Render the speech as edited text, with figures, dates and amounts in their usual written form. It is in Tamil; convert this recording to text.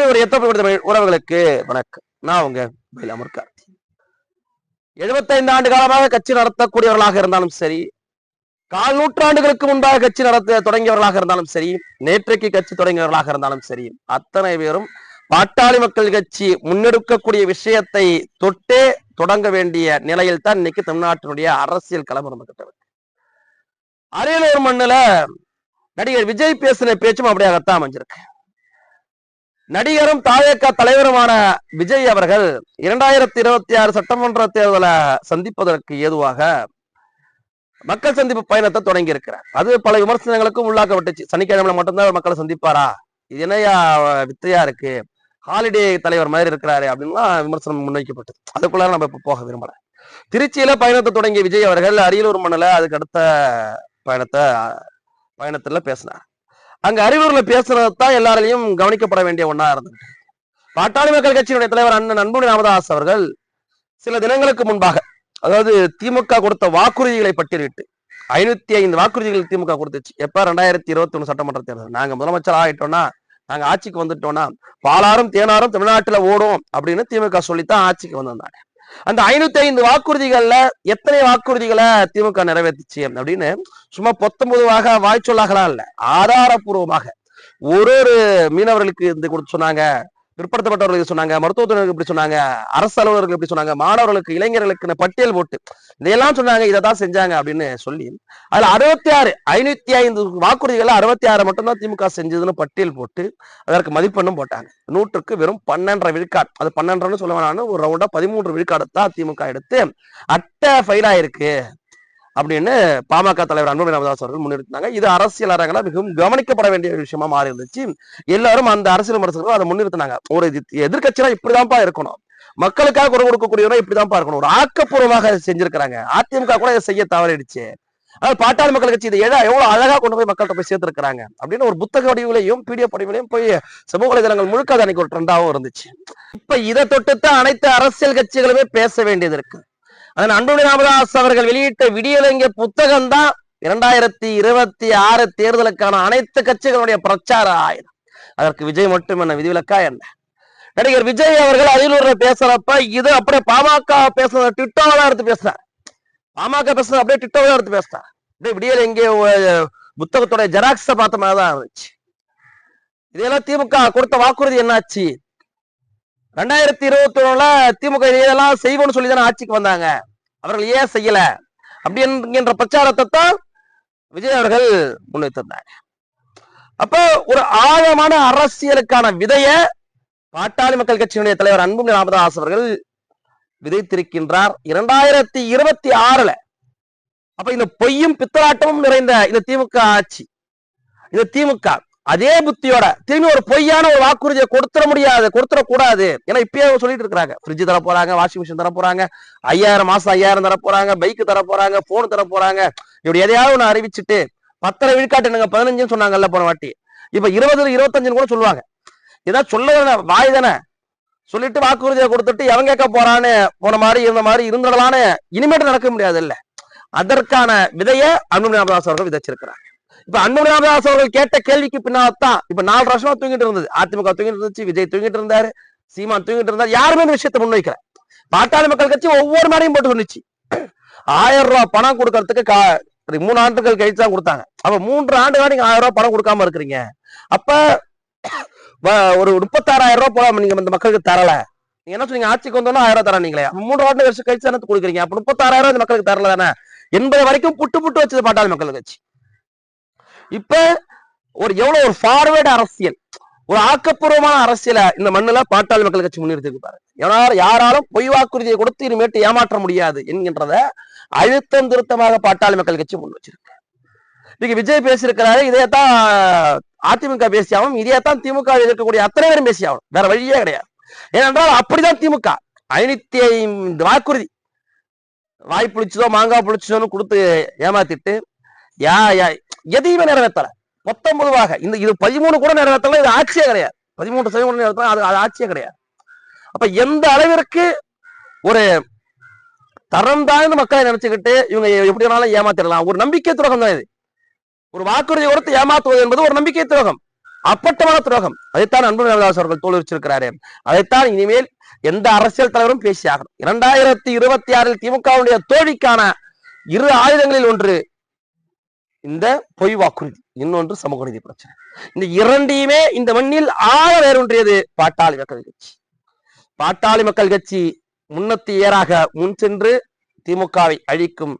ஒரு உறவுகளுக்கு வணக்கம். நான் உங்க அமர்கார்த்தி. 75 ஆண்டு காலமாக கட்சி நடத்தக்கூடியவர்களாக இருந்தாலும் சரி, 4 நூற்றாண்டுகளுக்கு முன்பாக கட்சி நடத்த தொடங்கியவர்களாக இருந்தாலும் சரி, நேற்றைக்கு கட்சி தொடங்கியவர்களாக இருந்தாலும் சரி, அத்தனை பேரும் பாட்டாளி மக்கள் கட்சி முன்னெடுக்கக்கூடிய விஷயத்தை தொட்டே தொடங்க வேண்டிய நிலையில் தான் இன்னைக்கு தமிழ்நாட்டினுடைய அரசியல் களம் இருந்துகிட்டு. அரியலூர் மண்ணுல நடிகர் விஜய் பேசின பேச்சும் அப்படியாகத்தான் அமைஞ்சிருக்கு. நடிகரும் தாயக தலைவருமான விஜய் அவர்கள் 2026 சட்டமன்ற தேர்தலை சந்திப்பதற்கு ஏதுவாக மக்கள் சந்திப்பு பயணத்தை தொடங்கி இருக்கிறார். அது பல விமர்சனங்களுக்கும் உள்ளாக்கப்பட்டுச்சு. சனிக்கிழமை மட்டும்தான் மக்களை சந்திப்பாரா, இது என்னையா வித்தையா இருக்கு, ஹாலிடே தலைவர் மாதிரி இருக்கிறாரு அப்படின்லாம் விமர்சனம் முன்வைக்கப்பட்டது. அதுக்குள்ள நம்ம இப்ப போக விரும்பல. திருச்சியில பயணத்தை தொடங்கிய விஜய் அவர்கள் அரியலூர் மண்ணில் அதுக்கு அடுத்த பயணத்துல பேசினார். அங்க அரியலூர்ல பேசுறதுதான் எல்லாராலையும் கவனிக்கப்பட வேண்டிய ஒன்னா இருந்தது. பாட்டாளி மக்கள் கட்சியினுடைய தலைவர் அண்ணன் அன்புமணி ராமதாஸ் அவர்கள் சில தினங்களுக்கு முன்பாக, அதாவது திமுக கொடுத்த வாக்குறுதிகளை பட்டியலிட்டு 505 வாக்குறுதிகள் திமுக கொடுத்துச்சு. எப்ப 2021 சட்டமன்ற தேர்தல் நாங்க முதலமைச்சர் ஆயிட்டோம்னா, நாங்க ஆட்சிக்கு வந்துட்டோம்னா பாலாரும் தேனாரும் தமிழ்நாட்டுல ஓடும் அப்படின்னு திமுக சொல்லித்தான் ஆட்சிக்கு வந்திருந்தாங்க. அந்த 505 வாக்குறுதிகள்ல எத்தனை வாக்குறுதிகளை திமுக நிறைவேற்றுச்சு அப்படின்னு சும்மா 19 வாய்ச்சொல்லாகலாம் இல்ல, ஆதாரபூர்வமாக ஒரு மீனவர்களுக்கு இருந்து கொடுத்து சொன்னாங்க, பிற்படுத்தப்பட்டவர்களுக்கு சொன்னாங்க, மருத்துவத்துறைக்கு இப்படி சொன்னாங்க, அரசு அலுவலர்களுக்கு இப்படி சொன்னாங்க, மாணவர்களுக்கு, இளைஞர்களுக்கு பட்டியல் போட்டு இதையெல்லாம் சொன்னாங்க, இதைதான் செஞ்சாங்க அப்படின்னு சொல்லி அதுல 505 வாக்குறுதிகள் 66 மட்டும்தான் திமுக செஞ்சதுன்னு பட்டியல் போட்டு அதற்கு மதிப்பெண்ணும் போட்டாங்க. 100க்கு வெறும் 12.5 விழுக்காடு, அது 12 சொல்ல வேணாம்னு ஒரு ரவுண்டா 13 விழுக்காடு தான் திமுக எடுத்து அட்டை ஃபைல் ஆயிருக்கு அப்படின்னு பாமக தலைவர் அன்புமணி ராமதாஸ் அவர்கள் முன்னிறுத்தினாங்க. இது அரசியல் அரங்கில மிகவும் கவனிக்கப்பட வேண்டிய விஷயமா மாறி இருந்துச்சு. எல்லாரும் அந்த அரசியல் விமர்சகர்கள் அதை முன்னிறுத்தினாங்க. ஒரு எதிர்கட்சியா இப்படிதான்ப்பா இருக்கணும், மக்களுக்காக குரல் கொடுக்கக்கூடியவரை இப்படிதான்ப்பா இருக்கணும், ஒரு ஆக்கப்பூர்வமாக செஞ்சிருக்கிறாங்க. அதிமுக கூட இதை செய்ய தவறிடுச்சு. அதாவது பாட்டாளி மக்கள் கட்சி இதை எவ்வளவு அழகா கொண்டு போய் மக்கள்கிட்ட போய் சேர்த்திருக்கிறாங்க அப்படின்னு ஒரு புத்தக வடிவிலையும் பிடிஎஃப் வடிவிலையும் போய் சமூக வலைதளங்கள் முழுக்க அன்னைக்கு ஒரு ட்ரெண்டாவும் இருந்துச்சு. இப்ப இதை தொட்டுத்தான் அனைத்து அரசியல் கட்சிகளுமே பேச வேண்டியது இருக்கு. அதன் அன்புமணி ராமதாஸ் அவர்கள் வெளியிட்ட விடியலைங்க புத்தகம் தான் 2026 தேர்தலுக்கான அனைத்து கட்சிகளுடைய பிரச்சார ஆயுதம். அதற்கு விஜய் மட்டும் என்ன விதிவிலக்கா என்ன? நடிகர் விஜய் அவர்கள் அரியலூர்ல பேசுறப்ப இது அப்படியே பாமக பேசுறத டிட்டோவா எடுத்து பேசுறார். பாமக பேசுறது அப்படியே டிட்டோவா எடுத்து பேசுறார். அப்படியே விடியல் எங்கே புத்தகத்தோட ஜெராக்ஸ பார்த்த மாதிரிதான் இருந்துச்சு. இதெல்லாம் திமுக கொடுத்த வாக்குறுதி என்னாச்சு? 2021 திமுக இதெல்லாம் செய்வோம்னு சொல்லிதானே ஆட்சிக்கு வந்தாங்க, அவர்கள் ஏன் செய்யல அப்படி என்கின்ற பிரச்சாரத்தை தான் விஜய் அவர்கள் முன்வைத்திருந்தாங்க. அப்ப ஒரு ஆழமான அரசியலுக்கான விதைய பாட்டாளி மக்கள் கட்சியினுடைய தலைவர் அன்புமணி ராமதாஸ் அவர்கள் விதைத்திருக்கின்றார் 2026. அப்ப இந்த பொய்யும் பித்தலாட்டமும் நிறைந்த இந்த திமுக ஆட்சி, இந்த திமுக அதே புத்தியோட திரும்பி ஒரு பொய்யான ஒரு வாக்குறுதியை கொடுத்துடக்கூடாது. ஏன்னா இப்பயே சொல்லிட்டு இருக்கிறாங்க, ஃப்ரிட்ஜ் தர போறாங்க, வாஷிங் மிஷின் தர போறாங்க, 5000 மாசம் 5000 தர போறாங்க, பைக் தர போறாங்க, போன் தர போறாங்க, இப்படி எதையாவது ஒண்ணு அறிவிச்சுட்டு 10 விழுக்காட்டு 15 சொன்னாங்கல்ல போன வாட்டி, இப்ப 20 25 கூட சொல்லுவாங்க. ஏதாவது சொல்ல வாய் தானே சொல்லிட்டு வாக்குறுதியை கொடுத்துட்டு எவன் கேட்க போறான்னு போன மாதிரி இருந்த மாதிரி இருந்துடலான்னு இனிமேட்டு நடக்க முடியாது இல்ல. அதற்கான விதைய அன்புமணி ராமதாஸ் அவர்கள் விதைச்சிருக்கிறாங்க. இப்ப அன்புமணி ராமதாஸ் அவர்கள் கேட்ட கேள்விக்கு பின்னால்தான் இப்ப 4 வருஷமா தூங்கிட்டு இருந்தது. அதிமுக தூங்கிட்டு இருந்துச்சு, விஜய் தூங்கிட்டு இருந்தாரு, சீமான் தூங்கிட்டு இருந்தாரு, யாருமே இந்த விஷயத்தை முன்வைக்கல. பாட்டாளி மக்கள் கட்சி ஒவ்வொரு மாதிரியும் போட்டு சொன்னிச்சு. 1000 ரூபாய் பணம் கொடுக்கறதுக்கு 3 ஆண்டுகள் கழிச்சு தான் கொடுத்தாங்க. அப்ப 3 ஆண்டுகள் நீங்க 1000 ரூபாய் பணம் கொடுக்காம இருக்கிறீங்க. அப்ப ஒரு 36,000 ரூபாய் போல நீங்க இந்த மக்களுக்கு தரல. நீங்க என்ன சொன்னீங்க, ஆட்சிக்கு வந்தோம்னா 1000 ரூபாய் தரானீங்களே, 3 ஆண்டு வருஷம் கழிச்சு தானே கொடுக்குறீங்க, அப்ப 36,000 இந்த மக்களுக்கு தரல தானே என்பது வரைக்கும் புட்டு வச்சது பாட்டாளி மக்கள் கட்சி. இப்ப எவ்வளவு ஒரு ஃபார்வேர்டு அரசியல், ஒரு ஆக்கப்பூர்வமான அரசியல இந்த மண்ணுல பாட்டாளி மக்கள் கட்சி முன்னிறுத்திருப்பாரு. யாராலும் பொய் வாக்குறுதியை கொடுத்து இனிமேட்டு ஏமாற்ற முடியாது என்கின்றத அழுத்தம் திருத்தமாக பாட்டாளி மக்கள் கட்சி முன் வச்சிருக்கு. இன்னைக்கு விஜய் பேசியிருக்கிறாரு, இதையத்தான் அதிமுக பேசியாகும், இதையத்தான் திமுக இருக்கக்கூடிய அத்தனை பேரும் பேசியாகும், வேற வழியே கிடையாது. ஏனென்றால் அப்படிதான் திமுக 505 வாக்குறுதி வாய் புளிச்சதோ மாங்காய் புளிச்சதோன்னு கொடுத்து ஏமாத்திட்டு எதையுமே நிறைவேற்றல. 19 இது 13 கூட நிறைவேற்றல, இது ஆட்சியே கிடையாது. 13% நிறைவேற்றல, அது ஆட்சியே கிடையாது. அப்ப எந்த அளவிற்கு ஒரு தரம் தாழ்ந்து மக்களை நினைச்சுக்கிட்டு இவங்க எப்படி வேணாலும் ஏமாத்திடலாம். ஒரு நம்பிக்கை துரோகம் தான் இது. ஒரு வாக்குறுதி கொடுத்து ஏமாத்துவது என்பது ஒரு நம்பிக்கை துரோகம். அப்பட்டமான துரோகம். அதைத்தான் அன்பு ராமதாஸ் அவர்கள் தோல்விச்சிருக்கிறாரு. அதைத்தான் இனிமேல் எந்த அரசியல் தலைவரும் பேசியாகணும். 2026 திமுகவுடைய தோல்விக்கான இரு ஆயுதங்களில் ஒன்று இந்த பொய் வாக்குறுதி, இன்னொன்று சமூக நீதி பிரச்சனை. இந்த இரண்டையுமே இந்த மண்ணில் ஆழ வேரூன்றியது பாட்டாளி மக்கள் கட்சி. பாட்டாளி மக்கள் கட்சி முன்னத்தி ஏறாக முன் சென்று திமுகவை அழிக்கும்